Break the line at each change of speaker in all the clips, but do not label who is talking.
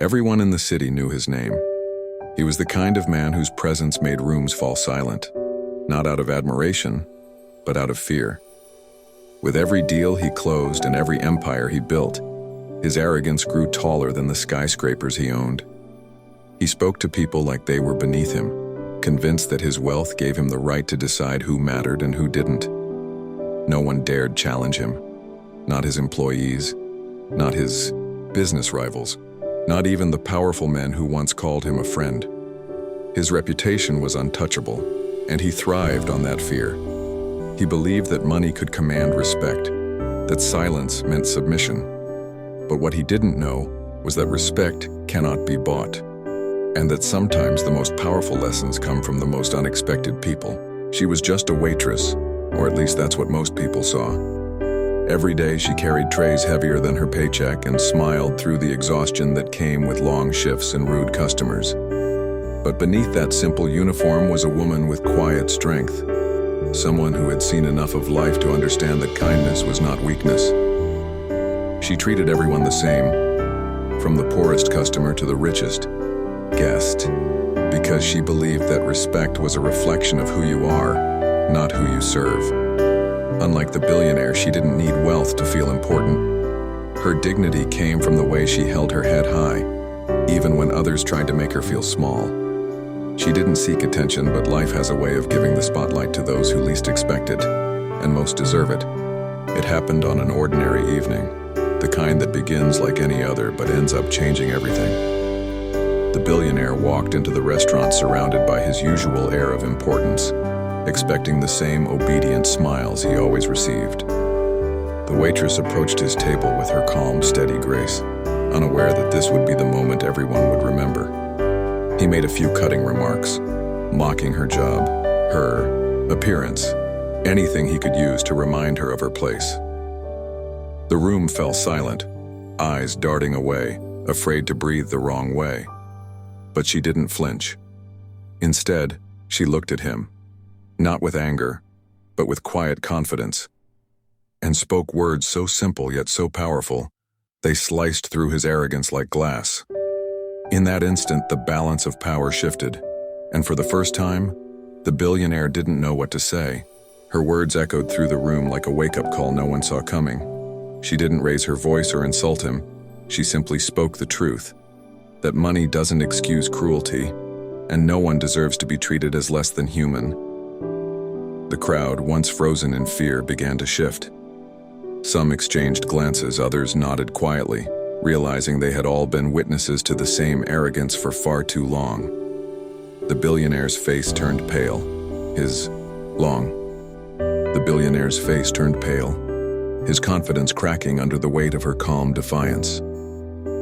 Everyone in the city knew his name. He was the kind of man whose presence made rooms fall silent, not out of admiration, but out of fear. With every deal he closed and every empire he built, his arrogance grew taller than the skyscrapers he owned. He spoke to people like they were beneath him, convinced that his wealth gave him the right to decide who mattered and who didn't. No one dared challenge him. Not his employees, not his business rivals, not even the powerful men who once called him a friend. His reputation was untouchable, and he thrived on that fear. He believed that money could command respect, that silence meant submission. But what he didn't know was that respect cannot be bought, and that sometimes the most powerful lessons come from the most unexpected people. She was just a waitress, or at least that's what most people saw. Every day she carried trays heavier than her paycheck and smiled through the exhaustion that came with long shifts and rude customers. But beneath that simple uniform was a woman with quiet strength, someone who had seen enough of life to understand that kindness was not weakness. She treated everyone the same, from the poorest customer to the richest guest, because she believed that respect was a reflection of who you are, not who you serve. Unlike the billionaire, she didn't need wealth to feel important. Her dignity came from the way she held her head high, even when others tried to make her feel small. She didn't seek attention, but life has a way of giving the spotlight to those who least expect it, and most deserve it. It happened on an ordinary evening, the kind that begins like any other but ends up changing everything. The billionaire walked into the restaurant surrounded by his usual air of importance, expecting the same obedient smiles he always received. The waitress approached his table with her calm, steady grace, unaware that this would be the moment everyone would remember. He made a few cutting remarks, mocking her job, her appearance, anything he could use to remind her of her place. The room fell silent, eyes darting away, afraid to breathe the wrong way. But she didn't flinch. Instead, she looked at him, not with anger, but with quiet confidence, and spoke words so simple yet so powerful, they sliced through his arrogance like glass. In that instant, the balance of power shifted, and for the first time, the billionaire didn't know what to say. Her words echoed through the room like a wake-up call no one saw coming. She didn't raise her voice or insult him. She simply spoke the truth, that money doesn't excuse cruelty, and no one deserves to be treated as less than human. The crowd, once frozen in fear, began to shift. Some exchanged glances, others nodded quietly, realizing they had all been witnesses to the same arrogance for far too long. The billionaire's face turned pale. The billionaire's face turned pale, his confidence cracking under the weight of her calm defiance.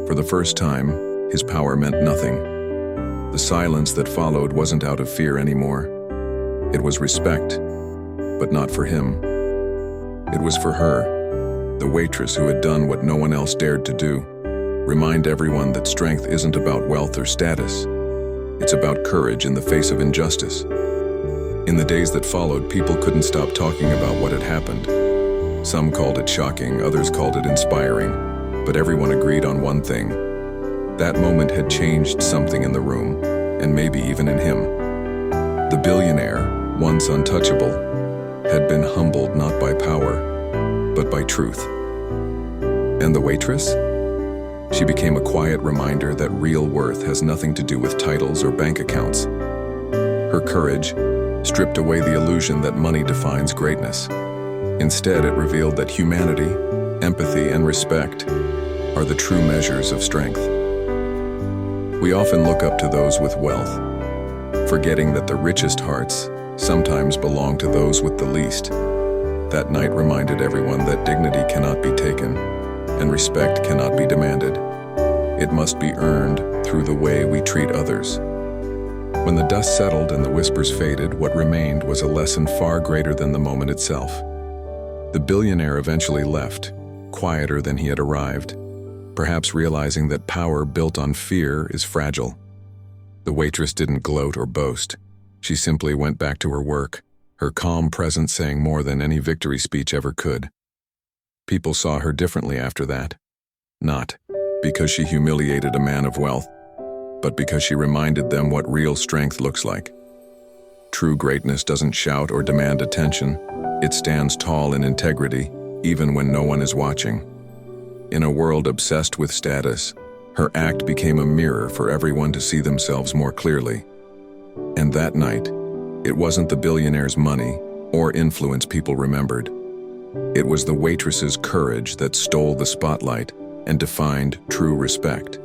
For the first time, his power meant nothing. The silence that followed wasn't out of fear anymore. It was respect, but not for him. It was for her, the waitress who had done what no one else dared to do. Remind everyone that strength isn't about wealth or status. It's about courage in the face of injustice. In the days that followed, people couldn't stop talking about what had happened. Some called it shocking, others called it inspiring, but everyone agreed on one thing. That moment had changed something in the room, and maybe even in him. The billionaire, once untouchable, had been humbled not by power, but by truth. And the waitress? She became a quiet reminder that real worth has nothing to do with titles or bank accounts. Her courage stripped away the illusion that money defines greatness. Instead, it revealed that humanity, empathy, and respect are the true measures of strength. We often look up to those with wealth, forgetting that the richest hearts sometimes belong to those with the least. That night reminded everyone that dignity cannot be taken, and respect cannot be demanded. It must be earned through the way we treat others. When the dust settled and the whispers faded, what remained was a lesson far greater than the moment itself. The billionaire eventually left, quieter than he had arrived, perhaps realizing that power built on fear is fragile. The waitress didn't gloat or boast. She simply went back to her work, her calm presence saying more than any victory speech ever could. People saw her differently after that. Not because she humiliated a man of wealth, but because she reminded them what real strength looks like. True greatness doesn't shout or demand attention. It stands tall in integrity, even when no one is watching. In a world obsessed with status, her act became a mirror for everyone to see themselves more clearly. And that night, it wasn't the billionaire's money or influence people remembered. It was the waitress's courage that stole the spotlight and defined true respect.